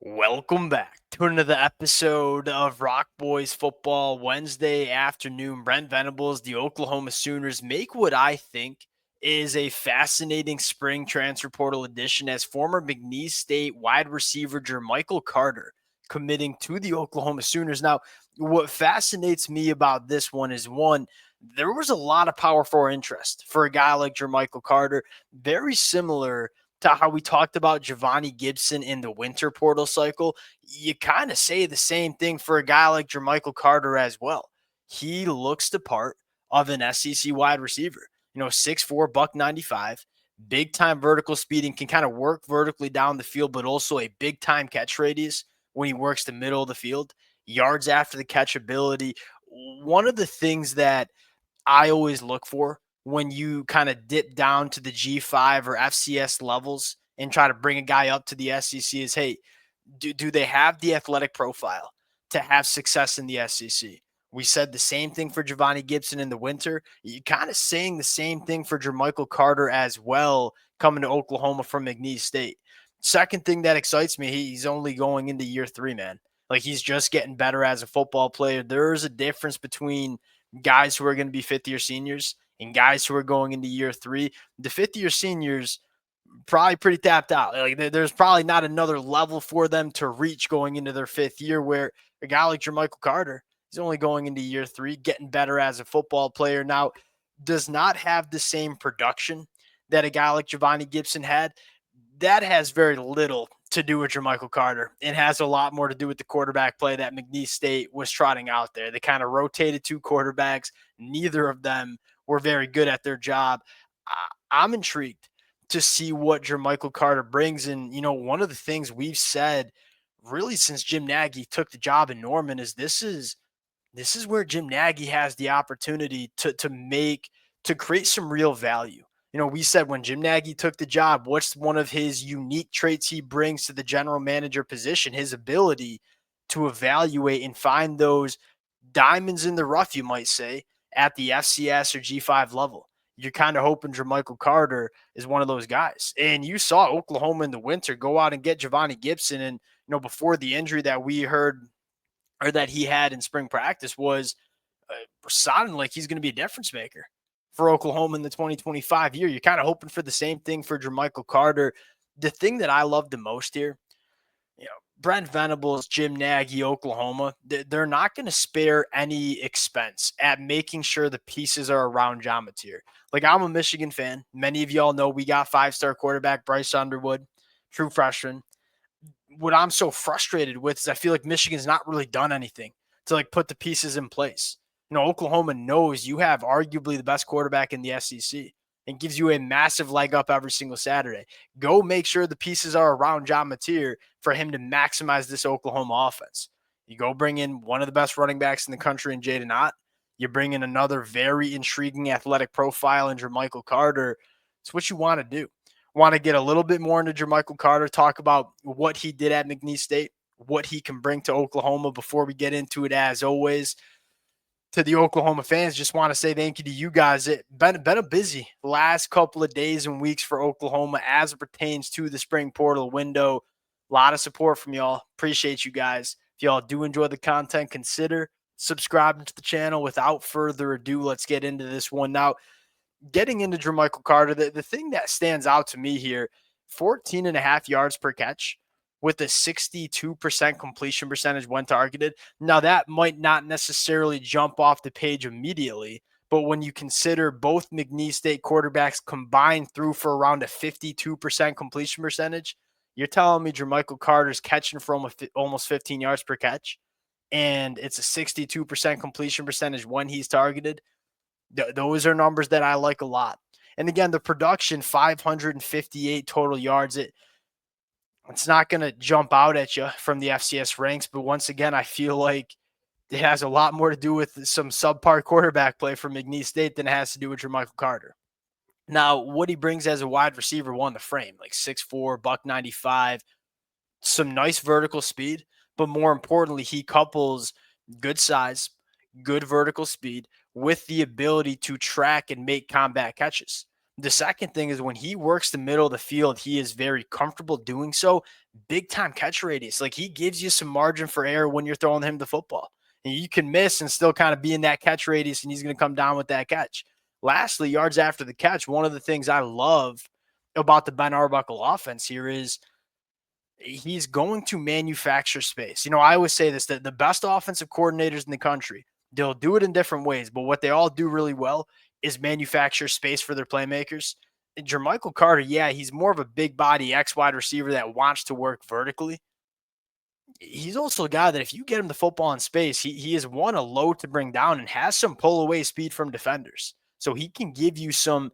Welcome back to another episode of Rock Boys Football Wednesday afternoon. Brent Venables, the Oklahoma Sooners, make what I think is a fascinating spring transfer portal addition as former McNese State wide receiver Jer'Michael Carter committing to the Oklahoma Sooners. Now, what fascinates me about this one is one, there was a lot of Power 4 interest for a guy like Jer'Michael Carter, very similar to how we talked about Giovanni Gibson in the winter portal cycle. You kind of say the same thing for a guy like Jer'Michael Carter as well. He looks the part of an SEC wide receiver. 6'4", buck 95, big time vertical speed and can kind of work vertically down the field, but also a big time catch radius when he works the middle of the field, yards after the catch ability. One of the things that I always look for when you kind of dip down to the G5 or FCS levels and try to bring a guy up to the SEC is, hey, do they have the athletic profile to have success in the SEC? We said the same thing for Giovanni Gibson in the winter. You kind of saying the same thing for Jer'Michael Carter as well, coming to Oklahoma from McNeese State. Second thing that excites me, he's only going into year 3, man. Like, he's just getting better as a football player. There's a difference between guys who are going to be fifth-year seniors and guys who are going into year 3. The fifth-year seniors probably pretty tapped out. Like, there's probably not another level for them to reach going into their 5th year, where a guy like Jer'Michael Carter is only going into year 3, getting better as a football player. Now, does not have the same production that a guy like Giovanni Gibson had. That has very little to do with Jer'Michael Carter. It has a lot more to do with the quarterback play that McNeese State was trotting out there. They kind of rotated 2 quarterbacks. Neither of them were very good at their job. I'm intrigued to see what Jer'Michael Carter brings. And, one of the things we've said really since Jim Nagy took the job in Norman is this is where Jim Nagy has the opportunity to create some real value. We said when Jim Nagy took the job, what's one of his unique traits he brings to the general manager position? His ability to evaluate and find those diamonds in the rough, you might say, at the FCS or G5 level. You're kind of hoping Jer'Michael Carter is one of those guys. And you saw Oklahoma in the winter go out and get Giovanni Gibson. And, before the injury that we heard or that he had in spring practice was sounding like he's going to be a difference maker for Oklahoma in the 2025 year. You're kind of hoping for the same thing for Jer'Michael Carter. The thing that I love the most here, Brent Venables, Jim Nagy, Oklahoma, they're not going to spare any expense at making sure the pieces are around John Mateer. Like, I'm a Michigan fan. Many of y'all know we got 5-star quarterback Bryce Underwood, true freshman. What I'm so frustrated with is I feel like Michigan's not really done anything to put the pieces in place. Oklahoma knows you have arguably the best quarterback in the SEC and gives you a massive leg up every single Saturday. Go make sure the pieces are around John Mateer for him to maximize this Oklahoma offense. You go bring in one of the best running backs in the country in Jaden Ott. You bring in another very intriguing athletic profile in Jer'Michael Carter. It's what you want to do. Want to get a little bit more into Jer'Michael Carter, talk about what he did at McNeese State, what he can bring to Oklahoma before we get into it. As always, to the Oklahoma fans, just want to say thank you to you guys. It's been a busy last couple of days and weeks for Oklahoma as it pertains to the spring portal window. A lot of support from y'all. Appreciate you guys. If y'all do enjoy the content, consider subscribing to the channel. Without further ado, let's get into this one. Now, getting into Jer'Michael Carter, the thing that stands out to me here, 14 and a half yards per catch with a 62% completion percentage when targeted. Now, that might not necessarily jump off the page immediately, but when you consider both McNeese State quarterbacks combined through for around a 52% completion percentage, you're telling me Jer'Michael Carter's catching for almost 15 yards per catch, and it's a 62% completion percentage when he's targeted. Those are numbers that I like a lot. And again, the production, 558 total yards. It's not going to jump out at you from the FCS ranks, but once again, I feel like it has a lot more to do with some subpar quarterback play from McNeese State than it has to do with Jer'Michael Carter. Now, what he brings as a wide receiver, one, the frame, like 6'4", buck 95, some nice vertical speed, but more importantly, he couples good size, good vertical speed with the ability to track and make combat catches. The second thing is when he works the middle of the field, he is very comfortable doing so. Big time catch radius. Like he gives you some margin for error when you're throwing him the football. And you can miss and still kind of be in that catch radius, and he's going to come down with that catch. Lastly, yards after the catch. One of the things I love about the Ben Arbuckle offense here is he's going to manufacture space. I always say this, that the best offensive coordinators in the country, they'll do it in different ways, but what they all do really well is manufacture space for their playmakers. And Jer'Michael Carter, yeah, he's more of a big body X wide receiver that wants to work vertically. He's also a guy that if you get him the football in space, he is one, a load to bring down and has some pull away speed from defenders. So he can give you some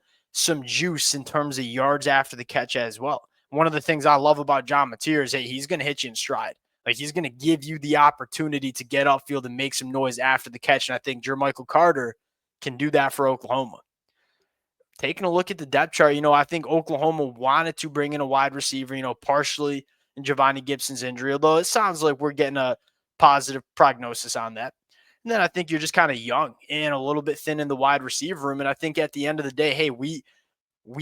juice in terms of yards after the catch as well. One of the things I love about John Mateer is, hey, he's going to hit you in stride. Like he's going to give you the opportunity to get upfield and make some noise after the catch. And I think Jer'Michael Carter can do that for Oklahoma. Taking a look at the depth chart, I think Oklahoma wanted to bring in a wide receiver, partially in Giovanni Gibson's injury, although it sounds like we're getting a positive prognosis on that. And then I think you're just kind of young and a little bit thin in the wide receiver room. And I think at the end of the day, hey, we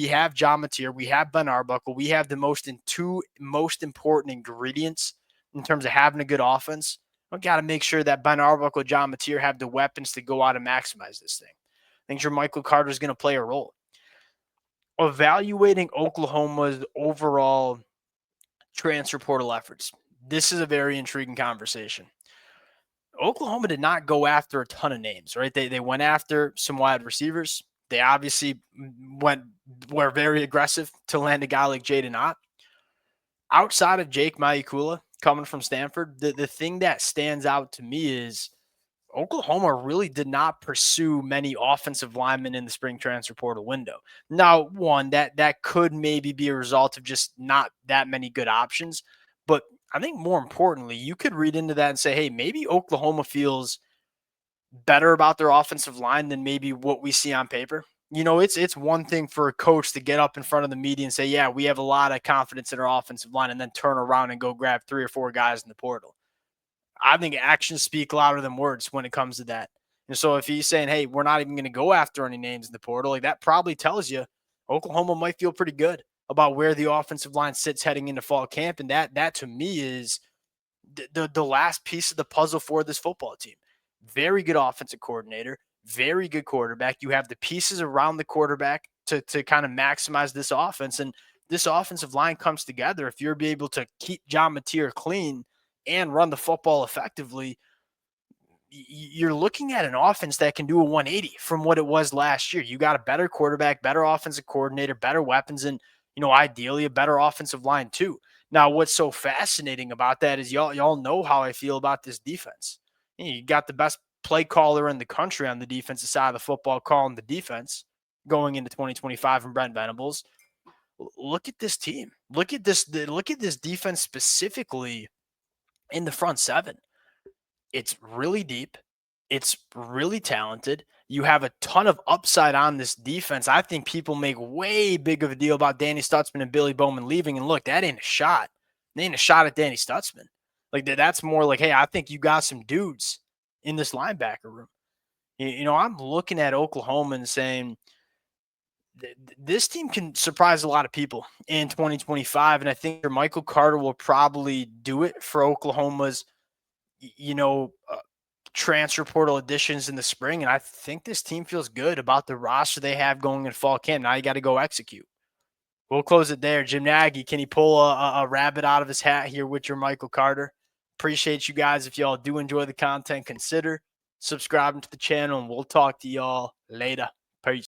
have John Mateer, we have Ben Arbuckle, we have the two most important ingredients in terms of having a good offense. We've got to make sure that Ben Arbuckle, John Mateer have the weapons to go out and maximize this thing. I think Jer'Michael Carter is going to play a role. Evaluating Oklahoma's overall transfer portal efforts. This is a very intriguing conversation. Oklahoma did not go after a ton of names, right? They went after some wide receivers. They obviously were very aggressive to land a guy like Jaden Ott. Outside of Jake Maikula coming from Stanford, the thing that stands out to me is Oklahoma really did not pursue many offensive linemen in the spring transfer portal window. Now, one, that could maybe be a result of just not that many good options. But I think more importantly, you could read into that and say, hey, maybe Oklahoma feels better about their offensive line than maybe what we see on paper. It's one thing for a coach to get up in front of the media and say, yeah, we have a lot of confidence in our offensive line, and then turn around and go grab 3 or 4 guys in the portal. I think actions speak louder than words when it comes to that. And so if he's saying, hey, we're not even going to go after any names in the portal, like that probably tells you Oklahoma might feel pretty good about where the offensive line sits heading into fall camp. And that to me is the last piece of the puzzle for this football team. Very good offensive coordinator, very good quarterback. You have the pieces around the quarterback to kind of maximize this offense. And this offensive line comes together. If you're able to keep John Mateer clean and run the football effectively, you're looking at an offense that can do a 180 from what it was last year. You got a better quarterback, better offensive coordinator, better weapons, and ideally a better offensive line too. Now, what's so fascinating about that is y'all know how I feel about this defense. You got the best play caller in the country on the defensive side of the football calling the defense going into 2025 from Brent Venables. Look at this team. Look at this defense specifically in the front seven. It's really deep. It's really talented. You have a ton of upside on this defense. I think people make way big of a deal about Danny Stutzman and Billy Bowman leaving. And look, that ain't a shot. They ain't a shot at Danny Stutzman. Like that's more like, hey, I think you got some dudes in this linebacker room. I'm looking at Oklahoma and saying this team can surprise a lot of people in 2025. And I think Michael Carter will probably do it for Oklahoma's transfer portal additions in the spring. And I think this team feels good about the roster they have going in fall camp. Now you got to go execute. We'll close it there. Jim Nagy, can he pull a rabbit out of his hat here with Jer'Michael Carter? Appreciate you guys. If y'all do enjoy the content, consider subscribing to the channel, and we'll talk to y'all later.